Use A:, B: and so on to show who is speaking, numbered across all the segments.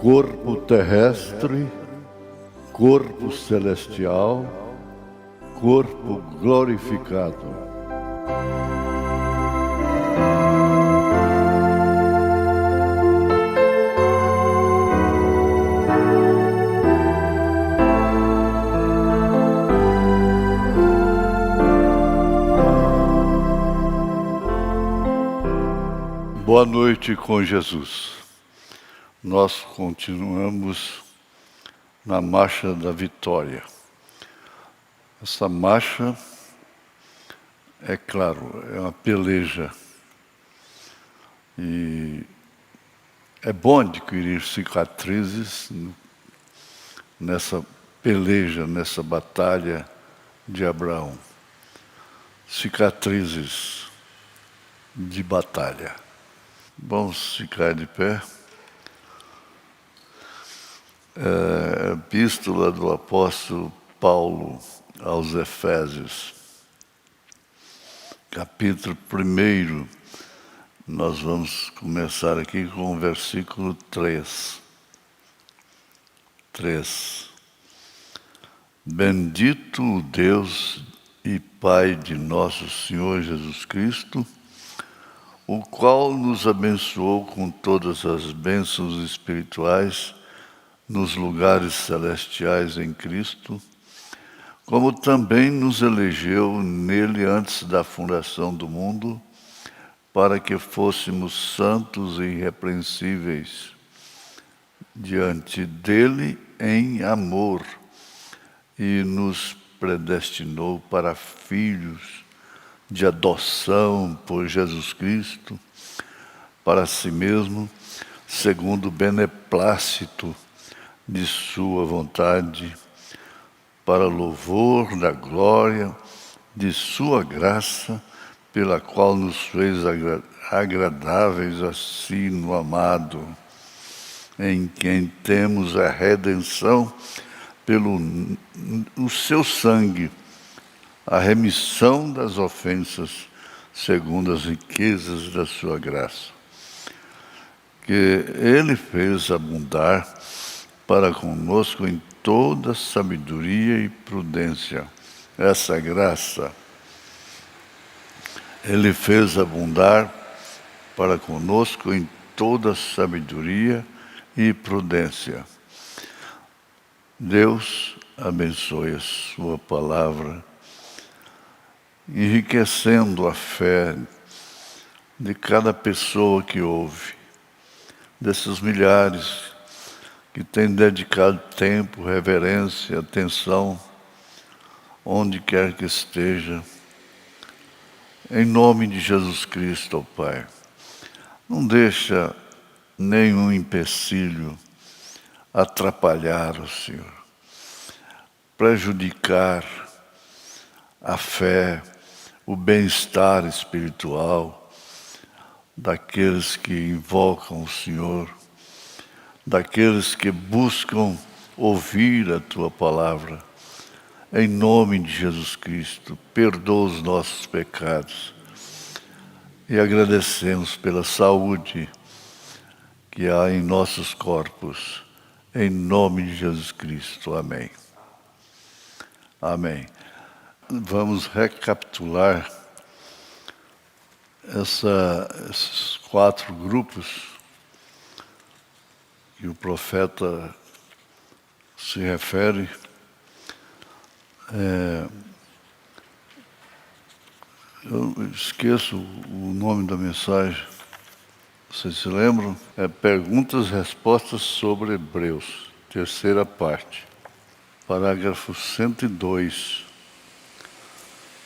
A: corpo terrestre, corpo celestial, corpo glorificado. Boa noite com Jesus. Nós continuamos na Marcha da Vitória. Essa marcha, é claro, é uma peleja. E é bom adquirir cicatrizes nessa peleja, nessa batalha de Abraão. Cicatrizes de batalha. Vamos ficar de pé. Epístola do apóstolo Paulo aos Efésios, capítulo 1. Nós vamos começar aqui com o versículo 3. Bendito o Deus e Pai de nosso Senhor Jesus Cristo, o qual nos abençoou com todas as bênçãos espirituais nos lugares celestiais em Cristo, como também nos elegeu nele antes da fundação do mundo, para que fôssemos santos e irrepreensíveis diante dele em amor, e nos predestinou para filhos de adoção por Jesus Cristo, para si mesmo, segundo o beneplácito de sua vontade, para louvor da glória de sua graça, pela qual nos fez agradáveis a si no amado, em quem temos a redenção pelo o seu sangue, a remissão das ofensas, segundo as riquezas da sua graça, que ele fez abundar para conosco em toda sabedoria e prudência. Essa graça ele fez abundar para conosco em toda sabedoria e prudência. Deus abençoe a sua palavra, enriquecendo a fé de cada pessoa que ouve, desses milhares que têm dedicado tempo, reverência, atenção, onde quer que esteja. Em nome de Jesus Cristo, ó Pai, não deixa nenhum empecilho atrapalhar o Senhor, prejudicar a fé, o bem-estar espiritual daqueles que invocam o Senhor, daqueles que buscam ouvir a Tua palavra. Em nome de Jesus Cristo, perdoa os nossos pecados e agradecemos pela saúde que há em nossos corpos. Em nome de Jesus Cristo. Amém. Amém. Vamos recapitular esses 4 grupos que o profeta se refere. Eu esqueço o nome da mensagem. Vocês se lembram? Perguntas e respostas sobre Hebreus, 3ª parte. Parágrafo 102.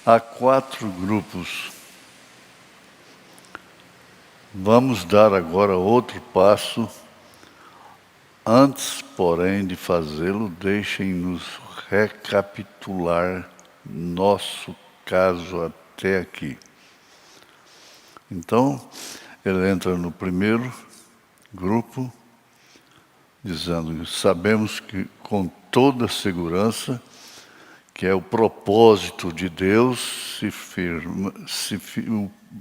A: Há 4 grupos. Vamos dar agora outro passo. Antes, porém, de fazê-lo, deixem-nos recapitular nosso caso até aqui. Então, ele entra no primeiro grupo, dizendo: sabemos que com toda segurança que é o propósito de Deus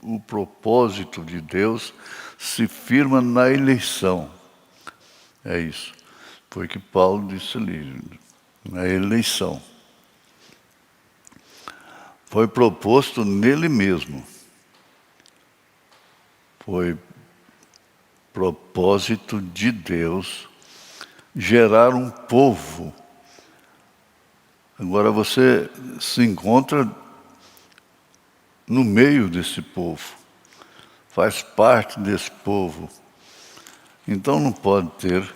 A: o propósito de Deus se firma na eleição É isso. Foi o que Paulo disse ali, na eleição. Foi proposto nele mesmo. Foi propósito de Deus gerar um povo. Agora você se encontra no meio desse povo, faz parte desse povo. Então não pode ter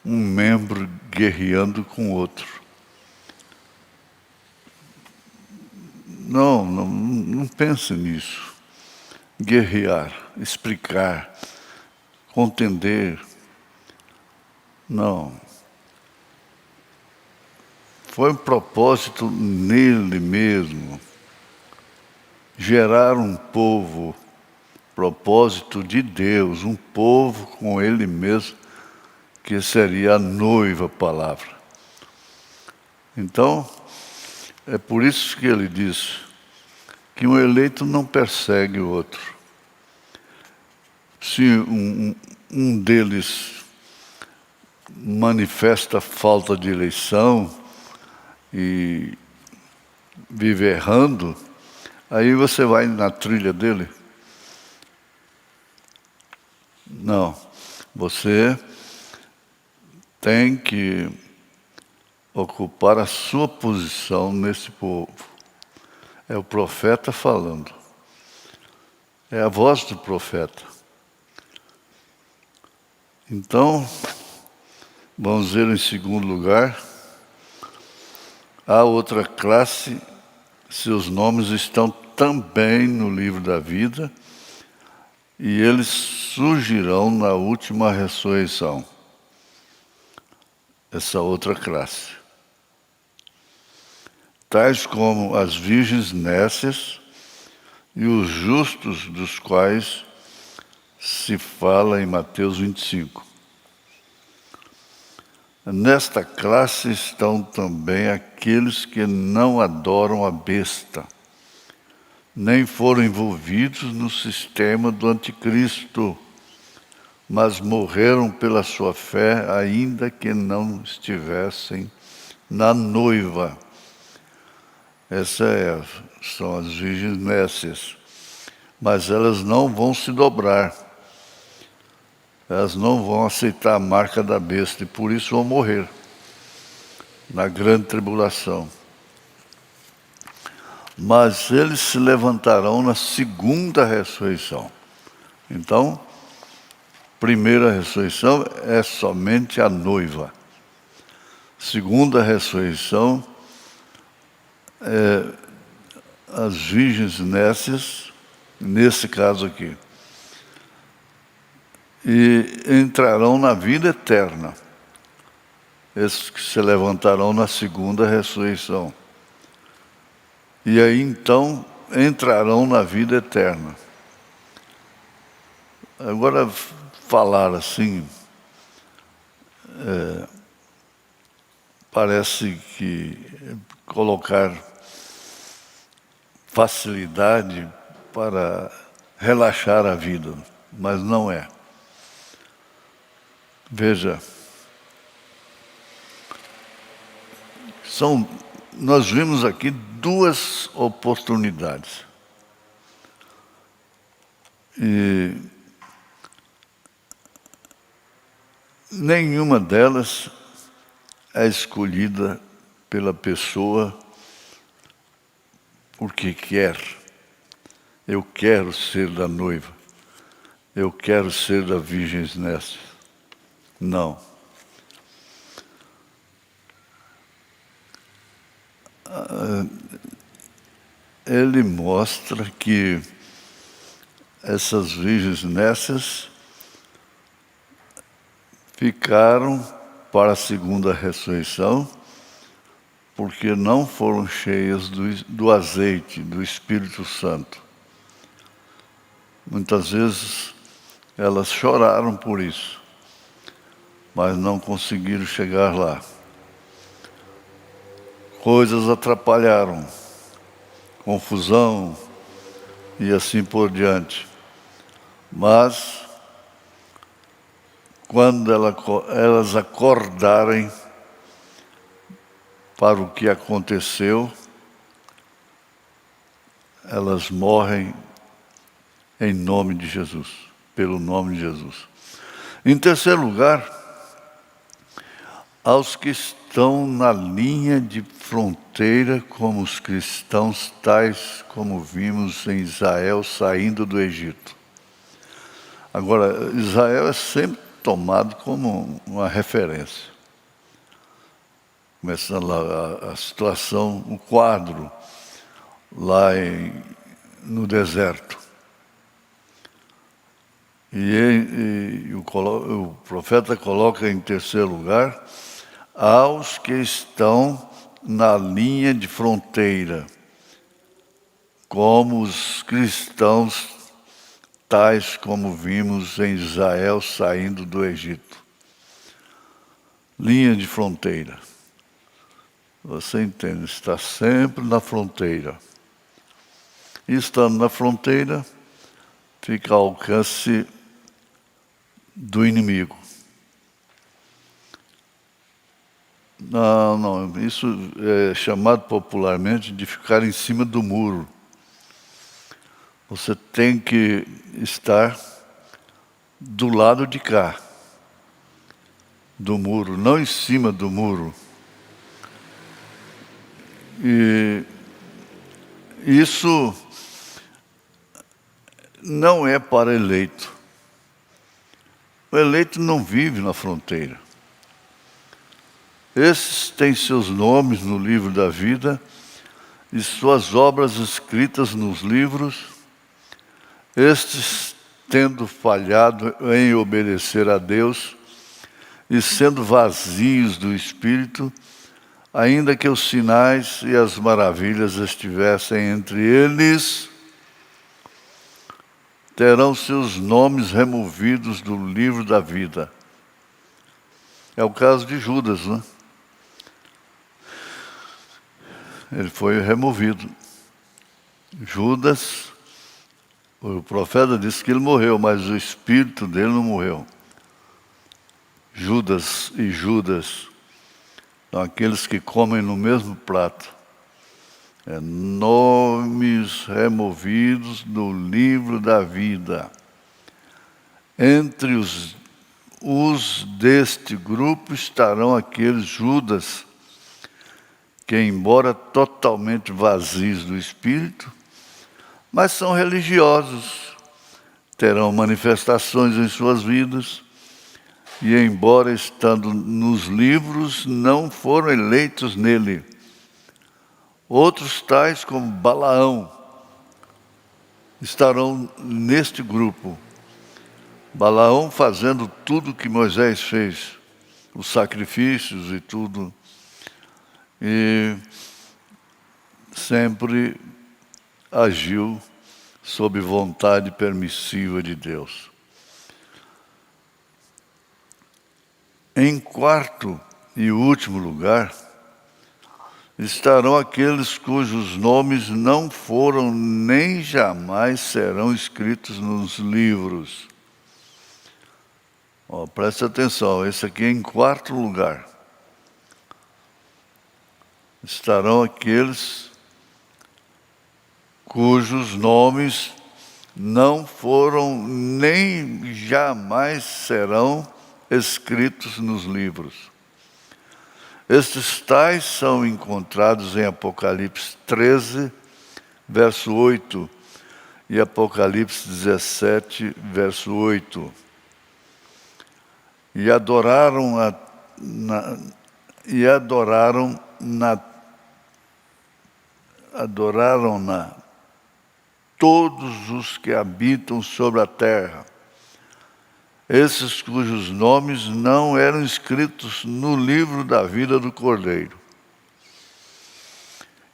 A: um membro guerreando com outro. Não pense nisso. Guerrear, explicar, contender. Não. Foi um propósito nele mesmo. Gerar um povo, propósito de Deus, um povo com ele mesmo, que seria a noiva palavra. Então, é por isso que ele diz que um eleito não persegue o outro. Se um deles manifesta falta de eleição e vive errando, aí você vai na trilha dele? Não. Você tem que ocupar a sua posição nesse povo. É o profeta falando. É a voz do profeta. Então, vamos ver em segundo lugar, a outra classe, seus nomes estão também no livro da vida, e eles surgirão na última ressurreição. Essa outra classe. Tais como as virgens nécias e os justos, dos quais se fala em Mateus 25. Nesta classe estão também aqueles que não adoram a besta, nem foram envolvidos no sistema do anticristo, mas morreram pela sua fé, ainda que não estivessem na noiva. São as virgens nécias. Mas elas não vão se dobrar. Elas não vão aceitar a marca da besta e por isso vão morrer na grande tribulação. Mas eles se levantarão na segunda ressurreição. Então, primeira ressurreição é somente a noiva. Segunda ressurreição é as virgens nécias, nesse caso aqui. E entrarão na vida eterna. Esses que se levantarão na segunda ressurreição. E aí então entrarão na vida eterna. Agora, falar assim, parece que colocar facilidade para relaxar a vida, mas não é. Veja, nós vimos aqui duas oportunidades. E nenhuma delas é escolhida pela pessoa porque quer. Eu quero ser da noiva. Eu quero ser da Virgem Nécia. Não. Ele mostra que essas virgens nécias ficaram para a segunda ressurreição porque não foram cheias do azeite, do Espírito Santo. Muitas vezes elas choraram por isso, mas não conseguiram chegar lá. Coisas atrapalharam, confusão e assim por diante. Mas quando elas acordarem para o que aconteceu, elas morrem em nome de Jesus, pelo nome de Jesus. Em terceiro lugar, aos que estão na linha de fronteira como os cristãos, tais como vimos em Israel saindo do Egito. Agora, Israel é sempre tomado como uma referência. Começando lá a situação, o quadro lá no deserto. E o profeta coloca em terceiro lugar, aos que estão na linha de fronteira, como os cristãos, tais como vimos em Israel saindo do Egito. Linha de fronteira. Você entende, está sempre na fronteira. E estando na fronteira, fica ao alcance do inimigo. Não, isso é chamado popularmente de ficar em cima do muro. Você tem que estar do lado de cá, do muro, não em cima do muro. E isso não é para eleito. O eleito não vive na fronteira. Esses têm seus nomes no livro da vida e suas obras escritas nos livros. Estes, tendo falhado em obedecer a Deus e sendo vazios do Espírito, ainda que os sinais e as maravilhas estivessem entre eles, terão seus nomes removidos do livro da vida. É o caso de Judas, né? Ele foi removido. Judas, o profeta disse que ele morreu, mas o espírito dele não morreu. Judas e Judas são aqueles que comem no mesmo prato. Nomes removidos do livro da vida. Entre os deste grupo estarão aqueles Judas que, embora totalmente vazios do Espírito, mas são religiosos, terão manifestações em suas vidas, e embora estando nos livros, não foram eleitos nele. Outros tais como Balaão estarão neste grupo. Balaão fazendo tudo que Moisés fez, os sacrifícios e tudo, e sempre agiu sob vontade permissiva de Deus. Em quarto e último lugar, estarão aqueles cujos nomes não foram nem jamais serão escritos nos livros. Preste atenção, esse aqui é em quarto lugar. Estarão aqueles cujos nomes não foram nem jamais serão escritos nos livros. Estes tais são encontrados em Apocalipse 13, verso 8, e Apocalipse 17, verso 8. E adoraram-na todos os que habitam sobre a terra, esses cujos nomes não eram escritos no livro da vida do Cordeiro,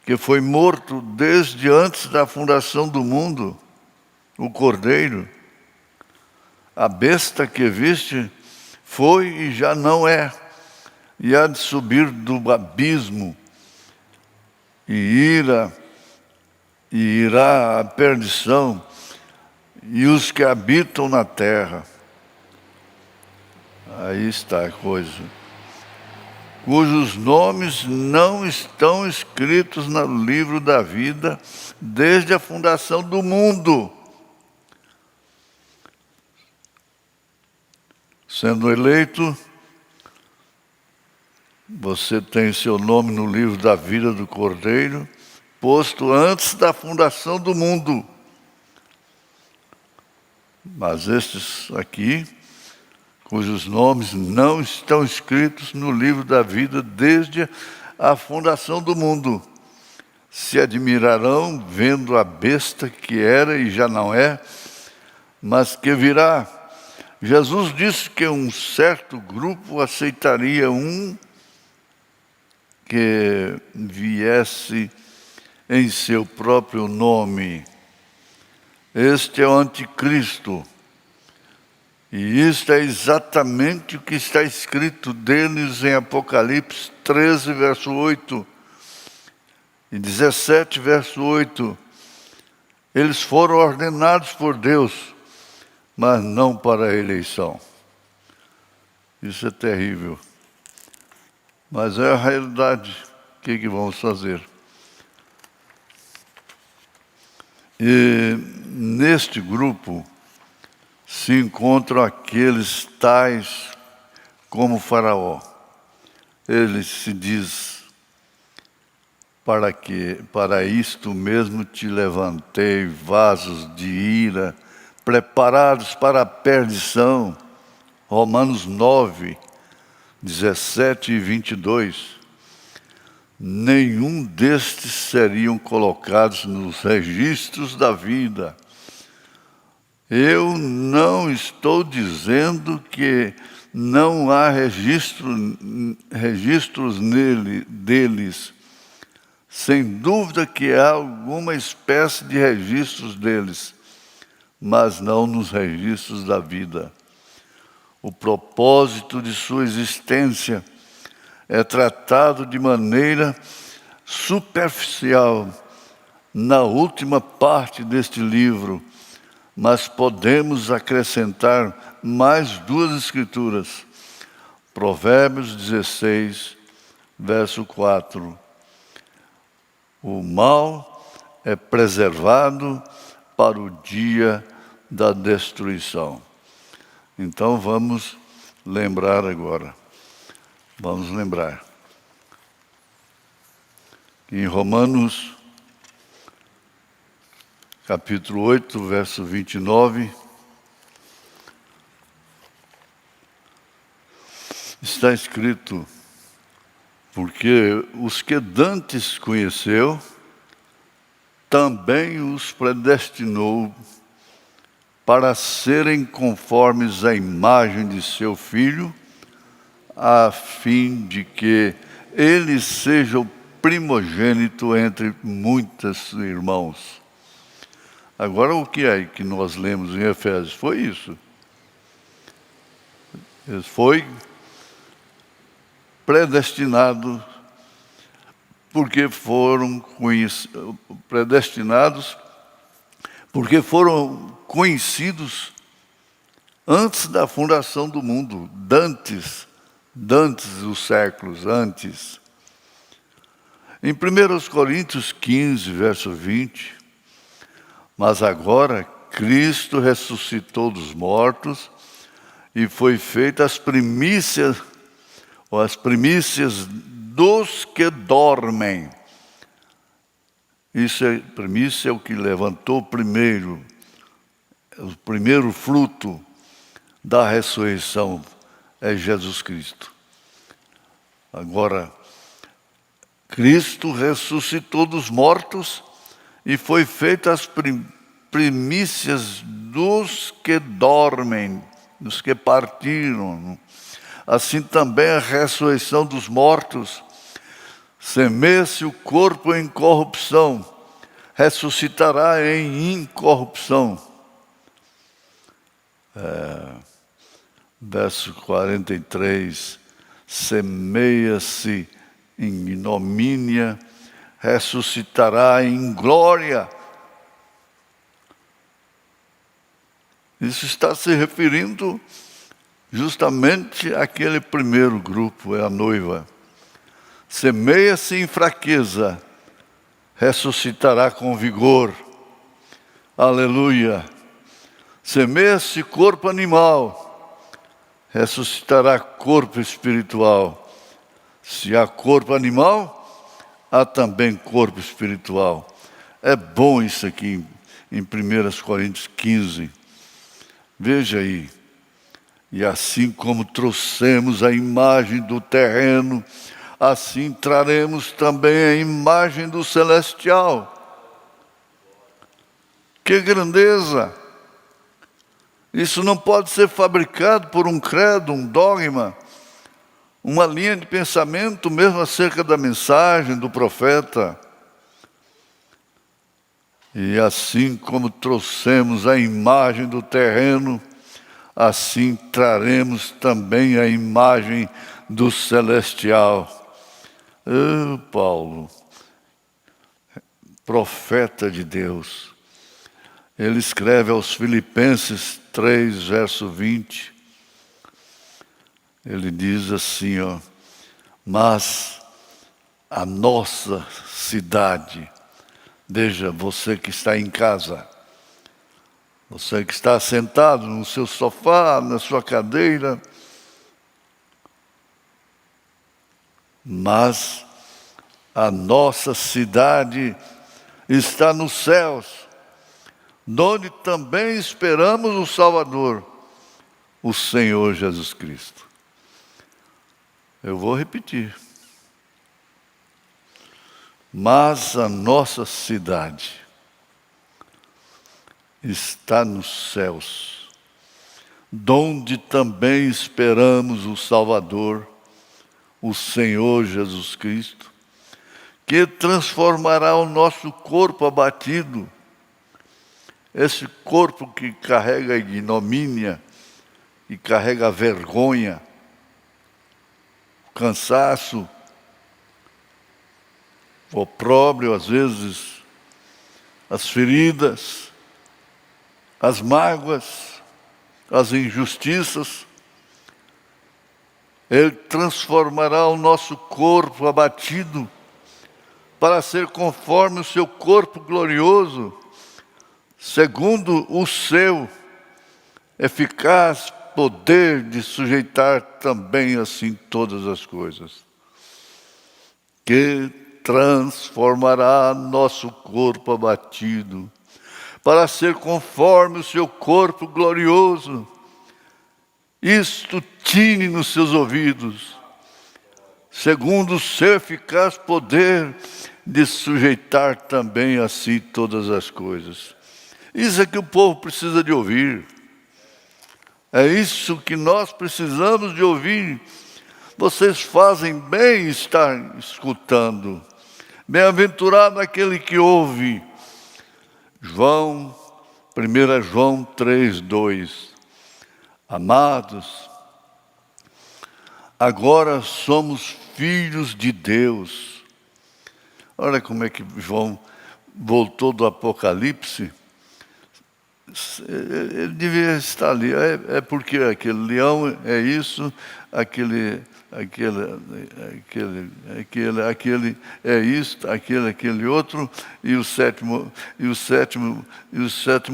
A: que foi morto desde antes da fundação do mundo, o Cordeiro. A besta que viste foi e já não é, e há de subir do abismo, e irá à perdição, e os que habitam na terra. Aí está a coisa. Cujos nomes não estão escritos no livro da vida desde a fundação do mundo. Sendo eleito, você tem seu nome no livro da vida do Cordeiro, posto antes da fundação do mundo. Mas estes aqui, cujos nomes não estão escritos no livro da vida desde a fundação do mundo, se admirarão vendo a besta que era e já não é, mas que virá. Jesus disse que um certo grupo aceitaria um que viesse em seu próprio nome. Este é o anticristo. E isto é exatamente o que está escrito deles em Apocalipse 13, verso 8 e 17, verso 8. Eles foram ordenados por Deus, mas não para a eleição. Isso é terrível. Mas é a realidade. O que vamos fazer? E neste grupo se encontram aqueles tais como Faraó. Ele se diz: para isto mesmo te levantei, vasos de ira, preparados para a perdição. Romanos 9, 17 e 22. Nenhum destes seriam colocados nos registros da vida. Eu não estou dizendo que não há registros deles. Sem dúvida que há alguma espécie de registros deles, mas não nos registros da vida. O propósito de sua existência é tratado de maneira superficial na última parte deste livro, mas podemos acrescentar mais duas escrituras. Provérbios 16, verso 4. O mal é preservado para o dia da destruição. Então vamos lembrar agora. Vamos lembrar. Em Romanos, capítulo 8, verso 29, está escrito: porque os que dantes conheceu, também os predestinou para serem conformes à imagem de seu Filho, a fim de que ele seja o primogênito entre muitos irmãos. Agora, o que é que nós lemos em Efésios? Foi isso. Ele foi predestinado porque foram predestinados, porque foram conhecidos antes da fundação do mundo, dantes dos séculos, antes. Em 1 Coríntios 15, verso 20, mas agora Cristo ressuscitou dos mortos e foi feita as primícias dos que dormem. Primícia é o que levantou o primeiro fruto da ressurreição, é Jesus Cristo. Agora, Cristo ressuscitou dos mortos e foi feita as primícias dos que dormem, dos que partiram. Assim também a ressurreição dos mortos. Semeia-se o corpo em corrupção, ressuscitará em incorrupção. Verso 43, semeia-se em ignomínia, ressuscitará em glória. Isso está se referindo Justamente aquele primeiro grupo é a noiva. Semeia-se em fraqueza, ressuscitará com vigor. Aleluia. Semeia-se corpo animal, ressuscitará corpo espiritual. Se há corpo animal, há também corpo espiritual. É bom isso aqui em 1 Coríntios 15. Veja aí. E assim como trouxemos a imagem do terreno, assim traremos também a imagem do celestial. Que grandeza! Isso não pode ser fabricado por um credo, um dogma, uma linha de pensamento mesmo acerca da mensagem do profeta. E assim como trouxemos a imagem do terreno, assim traremos também a imagem do celestial. Paulo, profeta de Deus, ele escreve aos Filipenses 3, verso 20. Ele diz assim, mas a nossa cidade, veja, você que está em casa, você que está sentado no seu sofá, na sua cadeira, mas a nossa cidade está nos céus, onde também esperamos o Salvador, o Senhor Jesus Cristo. Eu vou repetir. Mas a nossa cidade está nos céus, donde também esperamos o Salvador, o Senhor Jesus Cristo, que transformará o nosso corpo abatido, esse corpo que carrega a ignomínia, que carrega a vergonha, o cansaço, o opróbrio, às vezes, as feridas, as mágoas, as injustiças. Ele transformará o nosso corpo abatido para ser conforme o seu corpo glorioso, segundo o seu eficaz poder de sujeitar também assim todas as coisas, que transformará nosso corpo abatido para ser conforme o seu corpo glorioso. Isto tine nos seus ouvidos, segundo o seu eficaz poder de sujeitar também a si todas as coisas. Isso é que o povo precisa de ouvir. É isso que nós precisamos de ouvir. Vocês fazem bem estar escutando. Bem-aventurado aquele que ouve. 1 João 3:2. Amados, agora somos filhos de Deus. Olha como é que João voltou do Apocalipse. Ele devia estar ali. É porque aquele leão é isso, aquele é isto, aquele outro, e o sétimo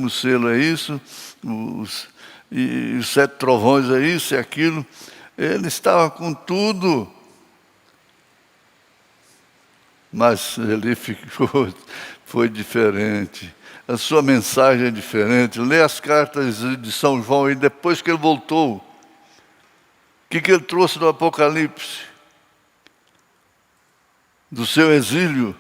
A: selo é isso, e os 7 trovões é isso e aquilo. Ele estava com tudo, mas ele foi diferente. A sua mensagem é diferente. Lê as cartas de São João e depois que ele voltou, o que ele trouxe do Apocalipse? Do seu exílio.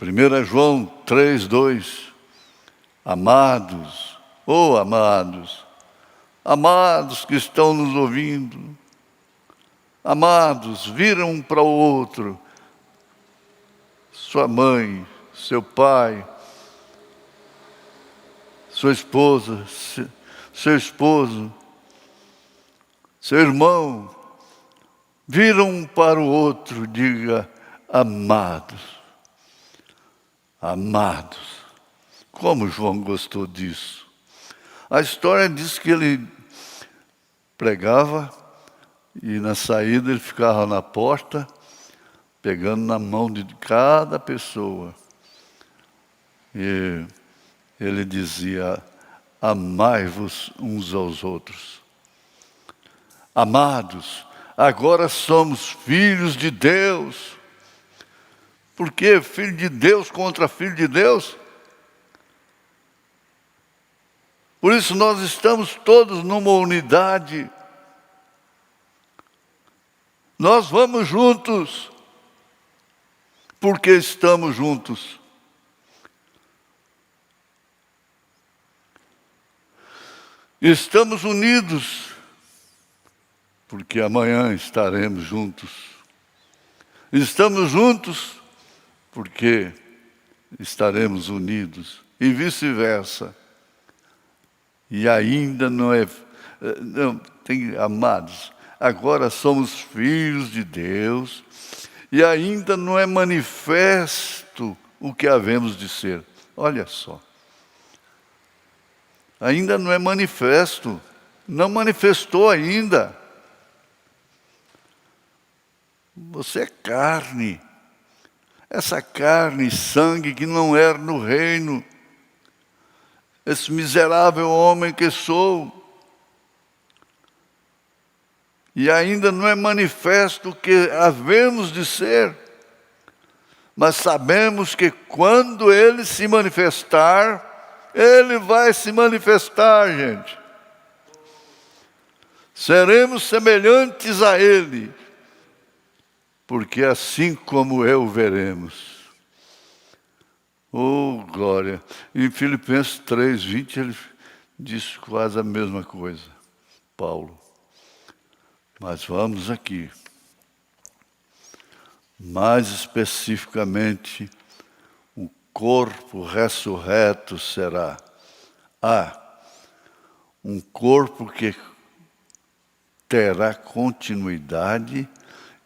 A: 1 João 3:2. Amados, amados que estão nos ouvindo, amados, viram um para o outro, sua mãe, seu pai, sua esposa, seu esposo, seu irmão, viram um para o outro, diga, amados, amados. Como João gostou disso. A história diz que ele pregava e na saída ele ficava na porta, pegando na mão de cada pessoa. E ele dizia: amai-vos uns aos outros. Amados, agora somos filhos de Deus. Por que filho de Deus contra filho de Deus? Por isso nós estamos todos numa unidade. Nós vamos juntos, porque estamos juntos. Estamos unidos, porque amanhã estaremos juntos. Estamos juntos, porque estaremos unidos, e vice-versa. E ainda não é... amados, agora somos filhos de Deus, e ainda não é manifesto o que havemos de ser. Olha só. Ainda não é manifesto, não manifestou ainda. Você é carne. Essa carne e sangue que não era no reino. Esse miserável homem que sou. E ainda não é manifesto o que havemos de ser. Mas sabemos que quando Ele se manifestar, Ele vai se manifestar, gente. Seremos semelhantes a Ele, porque assim como eu veremos. Oh, glória! Em Filipenses 3:20 ele diz quase a mesma coisa, Paulo. Mas vamos aqui. Mais especificamente, o corpo ressurreto será. Um corpo que terá continuidade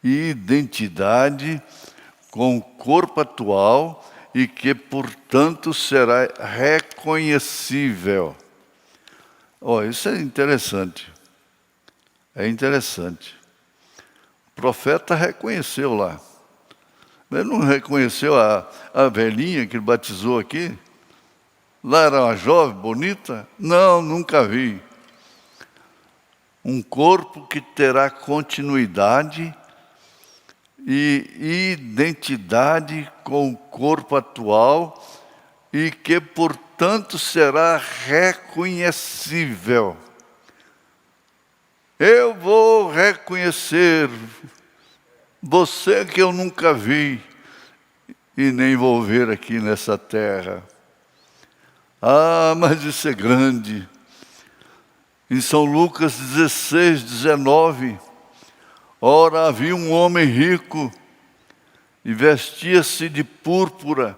A: e identidade com o corpo atual e que, portanto, será reconhecível. Isso é interessante. É interessante. O profeta reconheceu lá. Ele não reconheceu a velhinha que ele batizou aqui? Lá era uma jovem, bonita? Não, nunca vi. Um corpo que terá continuidade e identidade com o corpo atual e que, portanto, será reconhecível. Eu vou reconhecer você que eu nunca vi e nem vou ver aqui nessa terra. Mas isso é grande. Em São Lucas 16:19, ora, havia um homem rico e vestia-se de púrpura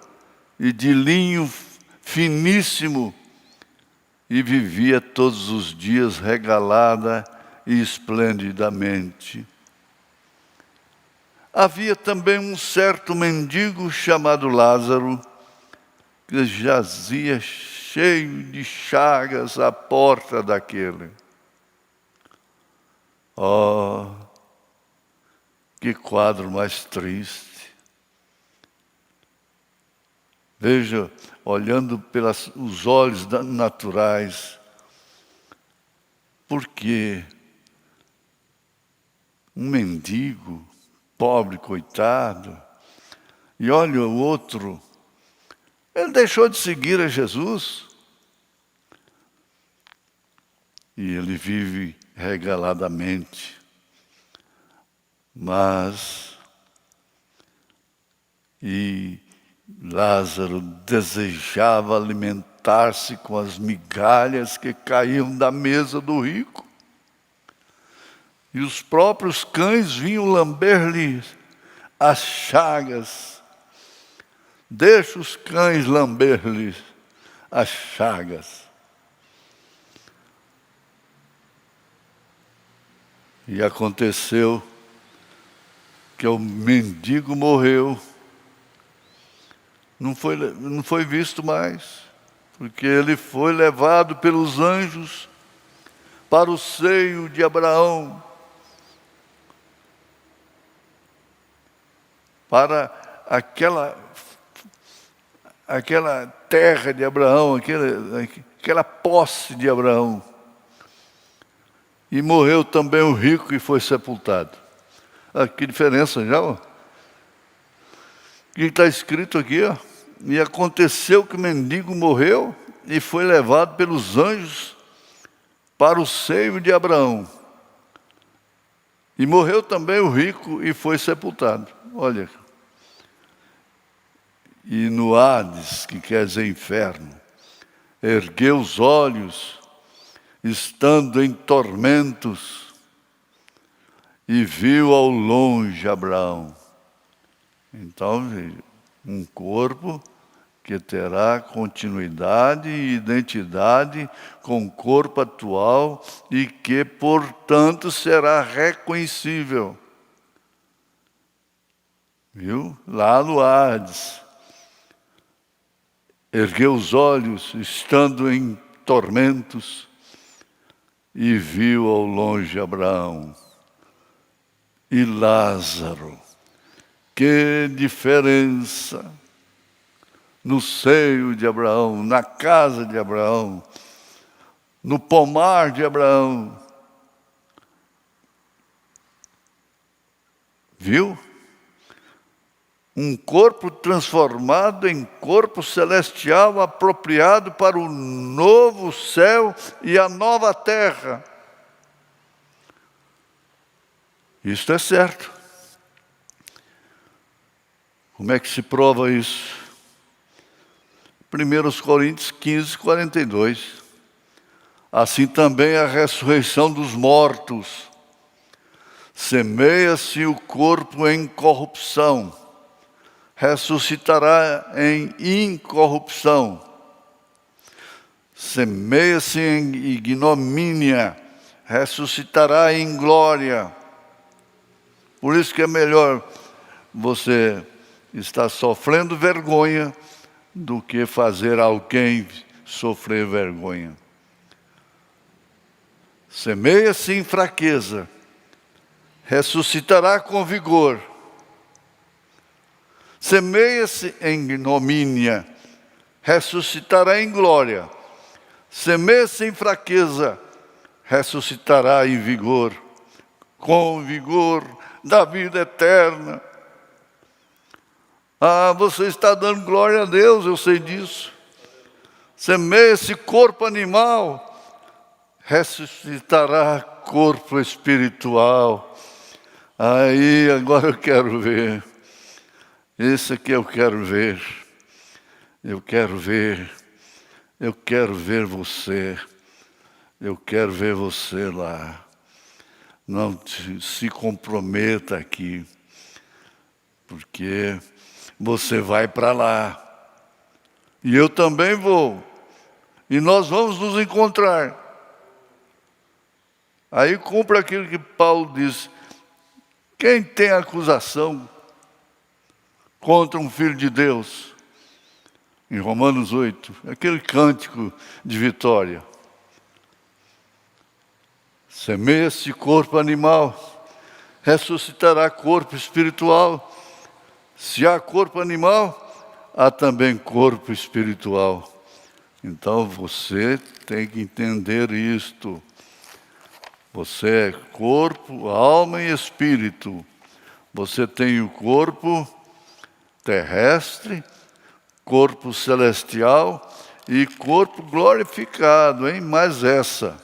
A: e de linho finíssimo e vivia todos os dias regalada e esplendidamente. Havia também um certo mendigo chamado Lázaro, que jazia cheio de chagas à porta daquele. Que quadro mais triste. Veja, olhando pelos olhos naturais, porque um mendigo, pobre, coitado, e olha o outro, ele deixou de seguir a Jesus. E ele vive regaladamente. E Lázaro desejava alimentar-se com as migalhas que caíam da mesa do rico. E os próprios cães vinham lamber-lhe as chagas. Deixa os cães lamber-lhe as chagas. E aconteceu que o mendigo morreu. Não foi visto mais. porque ele foi levado pelos anjos para o seio de Abraão, para aquela terra de Abraão, aquela posse de Abraão. E morreu também o rico e foi sepultado. Que diferença já, ó. O que está escrito aqui, ó? E aconteceu que o mendigo morreu e foi levado pelos anjos para o seio de Abraão. E morreu também o rico e foi sepultado. Olha. E no Hades, que quer dizer inferno, ergueu os olhos, estando em tormentos, e viu ao longe Abraão. Então, um corpo que terá continuidade e identidade com o corpo atual e que, portanto, será reconhecível. Viu? Lá no Hades. Ergueu os olhos, estando em tormentos, e viu ao longe Abraão e Lázaro. Que diferença! No seio de Abraão, na casa de Abraão, no pomar de Abraão. Viu? Um corpo transformado em corpo celestial, apropriado para o novo céu e a nova terra. Isto é certo. Como é que se prova isso? 1 Coríntios 15, 42. Assim também a ressurreição dos mortos. Semeia-se o corpo em corrupção, ressuscitará em incorrupção. Semeia-se em ignomínia, ressuscitará em glória. Por isso que é melhor você estar sofrendo vergonha do que fazer alguém sofrer vergonha. Semeia-se em fraqueza, ressuscitará com vigor. Semeia-se em ignomínia, ressuscitará em glória. Semeia-se em fraqueza, ressuscitará em vigor, com vigor da vida eterna. Você está dando glória a Deus, eu sei disso. Semeia esse corpo animal, ressuscitará corpo espiritual. Aí, agora eu quero ver. Esse aqui eu quero ver. Eu quero ver. Eu quero ver você. Eu quero ver você lá. Não se comprometa aqui, porque você vai para lá. E eu também vou. E nós vamos nos encontrar. Aí cumpre aquilo que Paulo diz. Quem tem acusação contra um filho de Deus? Em Romanos 8, aquele cântico de vitória. Semeia-se corpo animal, ressuscitará corpo espiritual. Se há corpo animal, há também corpo espiritual. Então você tem que entender isto. Você é corpo, alma e espírito. Você tem o corpo terrestre, corpo celestial e corpo glorificado, hein? Mais essa.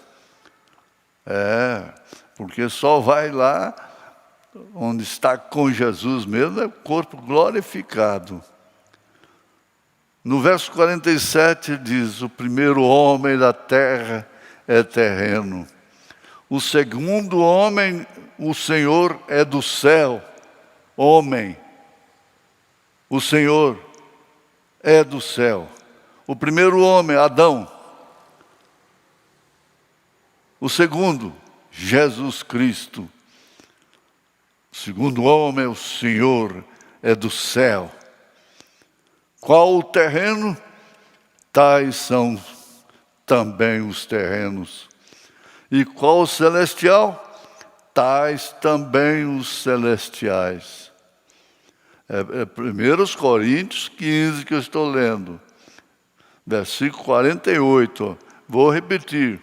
A: Porque só vai lá onde está com Jesus mesmo, é o corpo glorificado. No verso 47 diz, o primeiro homem da terra é terreno. O segundo homem, o Senhor é do céu. Homem, o Senhor é do céu. O primeiro homem, Adão. O segundo, Jesus Cristo. O segundo homem, o Senhor é do céu. Qual o terreno? tais são também os terrenos. E qual o celestial? Tais também os celestiais. É 1 Coríntios 15 que eu estou lendo. Versículo 48. Vou repetir.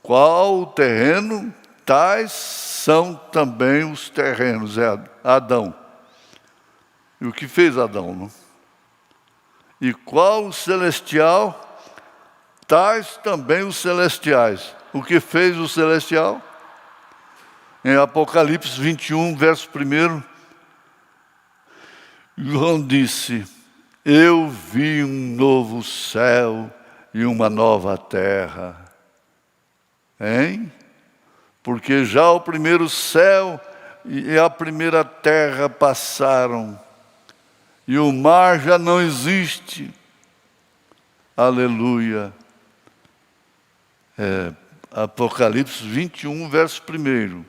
A: Qual o terreno? Tais são também os terrenos. É Adão. E o que fez Adão, não? E qual o celestial? Tais também os celestiais. O que fez o celestial? Em Apocalipse 21, verso 1, João disse: eu vi um novo céu e uma nova terra. Hein? Porque já o primeiro céu e a primeira terra passaram, e o mar já não existe. Aleluia. Apocalipse 21, verso 1.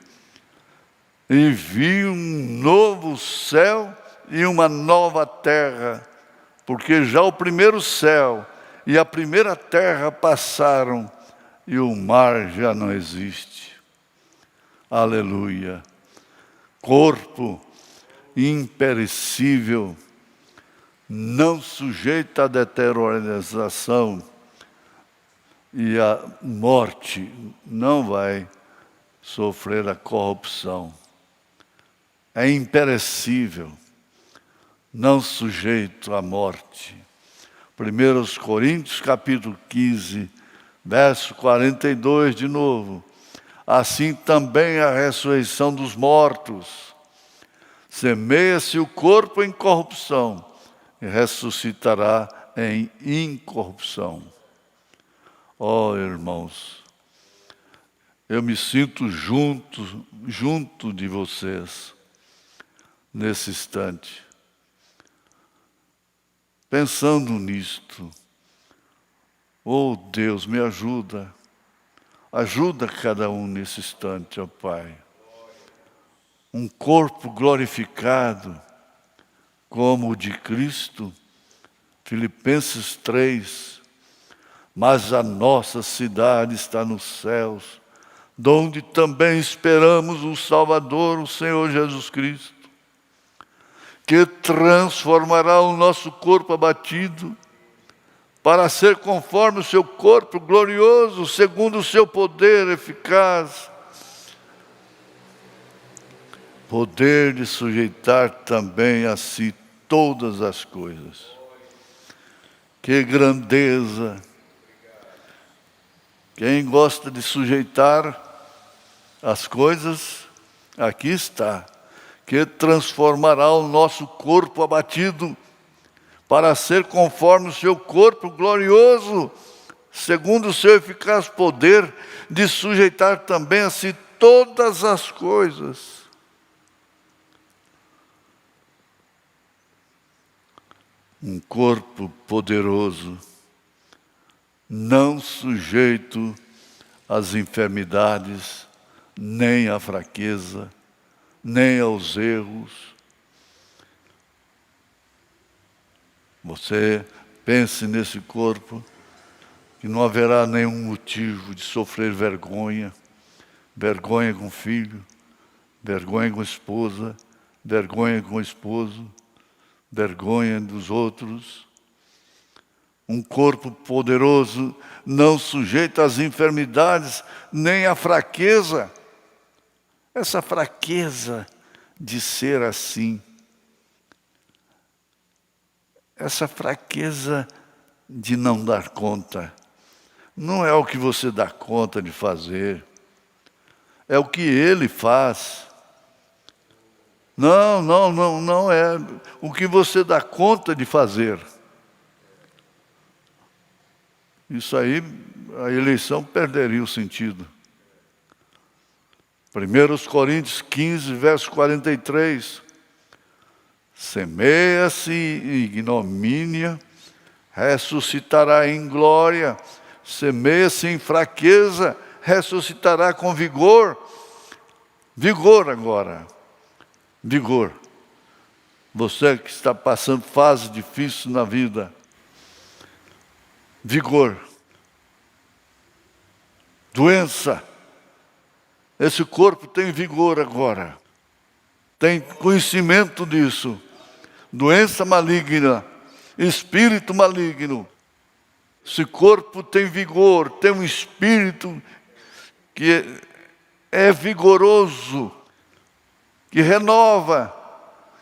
A: E vi um novo céu e uma nova terra, porque já o primeiro céu e a primeira terra passaram, e o mar já não existe. Aleluia. Corpo imperecível, não sujeito à deterioração, e a morte não vai sofrer a corrupção. É imperecível, não sujeito à morte. 1 Coríntios capítulo 15, verso 42 de novo. Assim também a ressurreição dos mortos. Semeia-se o corpo em corrupção e ressuscitará em incorrupção. Oh, irmãos, eu me sinto junto de vocês nesse instante, pensando nisto. Oh, Deus, me ajuda. Ajuda cada um nesse instante, ó Pai. Um corpo glorificado, como o de Cristo. Filipenses 3. Mas a nossa cidade está nos céus, donde também esperamos o Salvador, o Senhor Jesus Cristo, que transformará o nosso corpo abatido, para ser conforme o seu corpo glorioso, segundo o seu poder eficaz. Poder de sujeitar também a si todas as coisas. Que grandeza! Quem gosta de sujeitar as coisas, aqui está. Que transformará o nosso corpo abatido, para ser conforme o seu corpo glorioso, segundo o seu eficaz poder, de sujeitar também a si todas as coisas. Um corpo poderoso, não sujeito às enfermidades, nem à fraqueza, nem aos erros. Você pense nesse corpo, que não haverá nenhum motivo de sofrer vergonha. Vergonha com o filho, vergonha com a esposa, vergonha com o esposo, vergonha dos outros. Um corpo poderoso, não sujeito às enfermidades, nem à fraqueza. Essa fraqueza de ser assim, essa fraqueza de não dar conta, não é o que você dá conta de fazer, é o que Ele faz. Não é o que você dá conta de fazer. Isso aí, a eleição perderia o sentido. 1 Coríntios 15, verso 43. Semeia-se em ignomínia, ressuscitará em glória. Semeia-se em fraqueza, ressuscitará com vigor. Vigor agora. Vigor. Você que está passando fase difícil na vida, vigor. Doença. Esse corpo tem vigor agora. Tem conhecimento disso. Doença maligna, espírito maligno. Esse corpo tem vigor, tem um espírito que é vigoroso, que renova,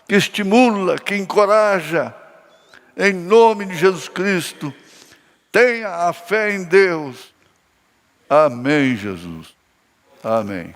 A: que estimula, que encoraja. Em nome de Jesus Cristo, tenha a fé em Deus. Amém, Jesus. Amém.